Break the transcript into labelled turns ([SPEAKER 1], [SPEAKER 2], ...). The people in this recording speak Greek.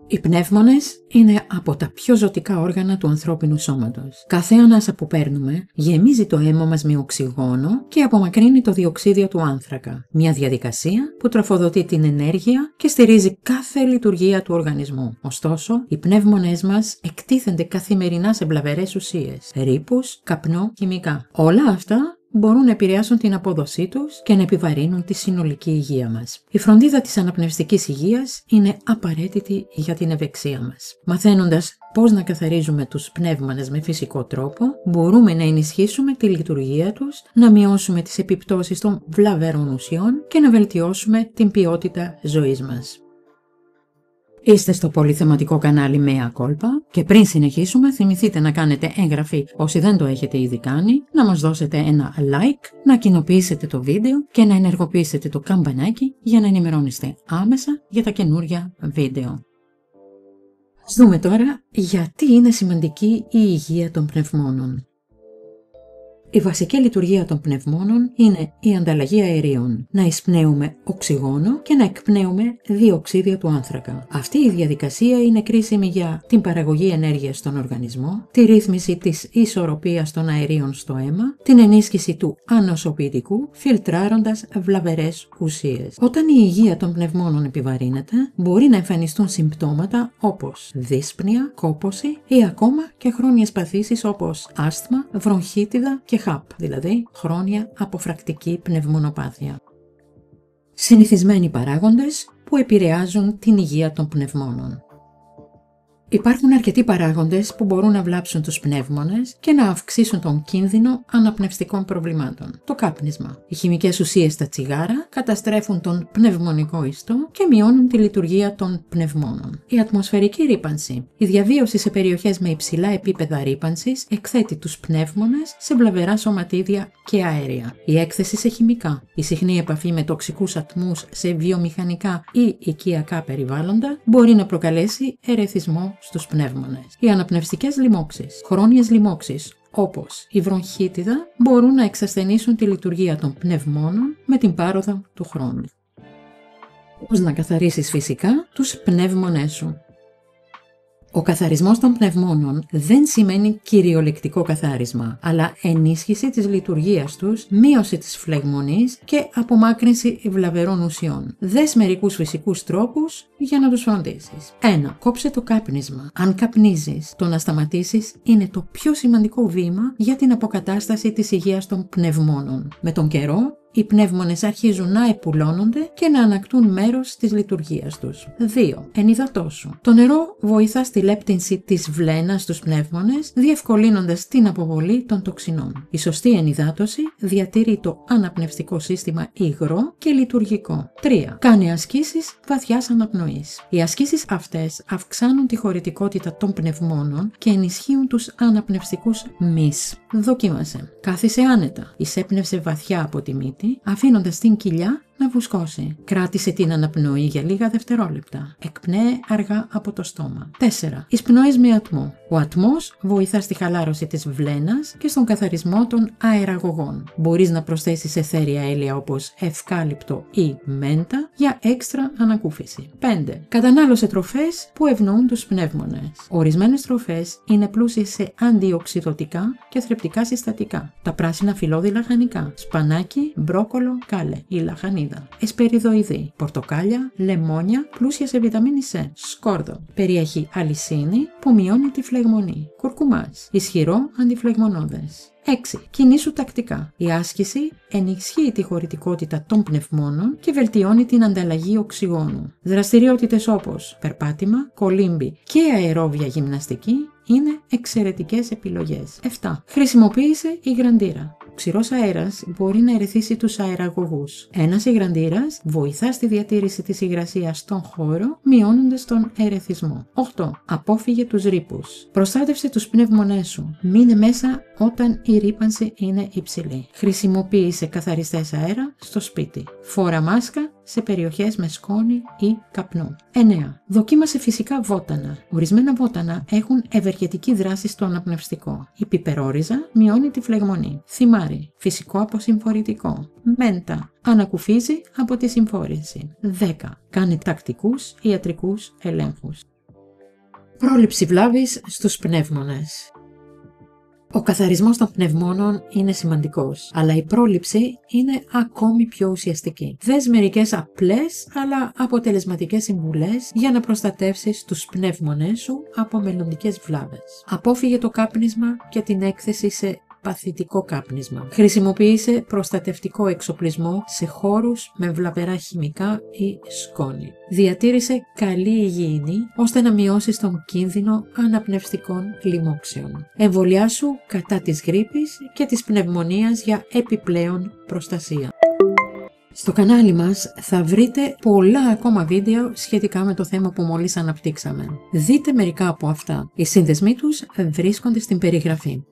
[SPEAKER 1] Οι πνεύμονες είναι από τα πιο ζωτικά όργανα του ανθρώπινου σώματος. Κάθε ανάσα που παίρνουμε γεμίζει το αίμα μας με οξυγόνο και απομακρύνει το διοξείδιο του άνθρακα. Μια διαδικασία που τροφοδοτεί την ενέργεια και στηρίζει κάθε λειτουργία του οργανισμού. Ωστόσο, οι πνεύμονες μας εκτίθενται καθημερινά σε βλαβερές ουσίες, ρήπους, καπνό, χημικά. Όλα αυτά μπορούν να επηρεάσουν την απόδοσή τους και να επιβαρύνουν τη συνολική υγεία μας. Η φροντίδα της αναπνευστικής υγείας είναι απαραίτητη για την ευεξία μας. Μαθαίνοντας πώς να καθαρίζουμε τους πνεύμονες με φυσικό τρόπο, μπορούμε να ενισχύσουμε τη λειτουργία τους, να μειώσουμε τις επιπτώσεις των βλαβερών ουσιών και να βελτιώσουμε την ποιότητα ζωής μας. Είστε στο πολυθεματικό κανάλι Mea Culpa και πριν συνεχίσουμε θυμηθείτε να κάνετε εγγραφή όσοι δεν το έχετε ήδη κάνει, να μας δώσετε ένα like, να κοινοποιήσετε το βίντεο και να ενεργοποιήσετε το καμπανάκι για να ενημερώνεστε άμεσα για τα καινούργια βίντεο. Ας δούμε τώρα γιατί είναι σημαντική η υγεία των πνευμόνων. Η βασική λειτουργία των πνευμόνων είναι η ανταλλαγή αερίων, να εισπνέουμε οξυγόνο και να εκπνέουμε διοξείδιο του άνθρακα. Αυτή η διαδικασία είναι κρίσιμη για την παραγωγή ενέργειας στον οργανισμό, τη ρύθμιση της ισορροπίας των αερίων στο αίμα, την ενίσχυση του ανοσοποιητικού, φιλτράροντας βλαβερές ουσίες. Όταν η υγεία των πνευμόνων επιβαρύνεται, μπορεί να εμφανιστούν συμπτώματα όπως δύσπνοια, κόπωση ή ακόμα και χρόνιες παθήσεις όπως άσθμα, βρονχίτιδα και δηλαδή χρόνια αποφρακτική πνευμονοπάθεια. Συνηθισμένοι παράγοντες που επηρεάζουν την υγεία των πνευμόνων. Υπάρχουν αρκετοί παράγοντες που μπορούν να βλάψουν τους πνεύμονες και να αυξήσουν τον κίνδυνο αναπνευστικών προβλημάτων. Το κάπνισμα. Οι χημικές ουσίες στα τσιγάρα καταστρέφουν τον πνευμονικό ιστό και μειώνουν τη λειτουργία των πνευμόνων. Η ατμοσφαιρική ρύπανση. Η διαβίωση σε περιοχές με υψηλά επίπεδα ρύπανσης εκθέτει τους πνεύμονες σε βλαβερά σωματίδια και αέρια. Η έκθεση σε χημικά. Η συχνή επαφή με τοξικούς ατμούς σε βιομηχανικά ή οικιακά περιβάλλοντα μπορεί να προκαλέσει ερεθισμό στους πνεύμονες. Οι αναπνευστικές λοιμώξεις. Χρόνιες λοιμώξεις, όπως η βρονχίτιδα, μπορούν να εξασθενήσουν τη λειτουργία των πνευμόνων με την πάροδο του χρόνου. Πώς να καθαρίσεις φυσικά τους πνεύμονές σου. Ο καθαρισμός των πνευμόνων δεν σημαίνει κυριολεκτικό καθάρισμα, αλλά ενίσχυση της λειτουργίας τους, μείωση της φλεγμονής και απομάκρυνση βλαβερών ουσιών. Δες μερικούς φυσικούς τρόπους για να τους φροντίσεις. 1. Κόψε το κάπνισμα. Αν καπνίζεις, το να σταματήσεις είναι το πιο σημαντικό βήμα για την αποκατάσταση της υγείας των πνευμόνων. Με τον καιρό, οι πνεύμονες αρχίζουν να επουλώνονται και να ανακτούν μέρος της λειτουργίας τους. 2. Ενυδατώσου. Το νερό βοηθά στη λέπτυνση της βλένας στους πνεύμονες, διευκολύνοντας την αποβολή των τοξινών. Η σωστή ενυδάτωση διατηρεί το αναπνευστικό σύστημα υγρό και λειτουργικό. 3. Κάνε ασκήσεις βαθιάς αναπνοής. Οι ασκήσεις αυτές αυξάνουν τη χωρητικότητα των πνευμόνων και ενισχύουν τους αναπνευστικούς μυς. Δοκίμασε. Κάθισε άνετα. Εισέπνευσε βαθιά από τη μύτη, αφήνοντας την κοιλιά να βουσκώσει. Κράτησε την αναπνοή για λίγα δευτερόλεπτα. Εκπνέε αργά από το στόμα. 4. Εισπνοές με ατμό. Ο ατμός βοηθά στη χαλάρωση της βλένας και στον καθαρισμό των αεραγωγών. Μπορείς να προσθέσεις αιθέρια έλαια όπως ευκάλυπτο ή μέντα για έξτρα ανακούφιση. 5. Κατανάλωσε τροφές που ευνοούν τους πνεύμονες. Ορισμένες τροφές είναι πλούσιες σε αντιοξυδωτικά και θρεπτικά συστατικά. Τα πράσινα φυλλώδη λαχανικά, σπανάκι, μπρόκολο, κάλε ή λαχανίδα. Εσπεριδοειδή, πορτοκάλια, λεμόνια, πλούσια σε βιταμίνη C, σκόρδο. Περιέχει αλυσίνη που μειώνει τη φλεγμονή. Κουρκουμάς, ισχυρό αντιφλεγμονώδες. 6. Κινήσου τακτικά. Η άσκηση ενισχύει τη χωρητικότητα των πνευμόνων και βελτιώνει την ανταλλαγή οξυγόνου. Δραστηριότητες όπως περπάτημα, κολύμπι και αερόβια γυμναστική είναι εξαιρετικές επιλογές. 7. Χρησιμοποίησε υγραντήρα. Ο ξηρός αέρας μπορεί να ερεθίσει τους αεραγωγούς. Ένας υγραντήρας βοηθά στη διατήρηση της υγρασίας στον χώρο, μειώνοντας τον ερεθισμό. 8. Απόφυγε τους ρήπους. Προστάτευσε τους πνεύμονές σου. Μείνε μέσα όταν η ρύπανση είναι υψηλή. Χρησιμοποίησε καθαριστές αέρα στο σπίτι. Φόρα μάσκα σε περιοχές με σκόνη ή καπνό. 9. Δοκίμασε φυσικά βότανα. Ορισμένα βότανα έχουν ευεργετική δράση στο αναπνευστικό. Η πιπερόριζα μειώνει τη φλεγμονή. Θυμάρι, φυσικό αποσυμφορητικό. Μέντα, ανακουφίζει από τη συμφόρηση. 10. Κάνε τακτικούς ιατρικούς ελέγχους. Πρόληψη βλάβης στους πνεύμονες. Ο καθαρισμός των πνευμόνων είναι σημαντικός, αλλά η πρόληψη είναι ακόμη πιο ουσιαστική. Δες μερικές απλές αλλά αποτελεσματικές συμβουλές για να προστατεύσεις τους πνεύμονές σου από μελλοντικές βλάβες. Απόφυγε το κάπνισμα και την έκθεση σε παθητικό κάπνισμα. Χρησιμοποίησε προστατευτικό εξοπλισμό σε χώρους με βλαβερά χημικά ή σκόνη. Διατήρησε καλή υγιεινή ώστε να μειώσεις τον κίνδυνο αναπνευστικών λοιμόξεων. Εμβολιάσου κατά της γρίπης και της πνευμονίας για επιπλέον προστασία. Στο κανάλι μας θα βρείτε πολλά ακόμα βίντεο σχετικά με το θέμα που μόλις αναπτύξαμε. Δείτε μερικά από αυτά. Οι σύνδεσμοί τους βρίσκονται στην περιγραφή.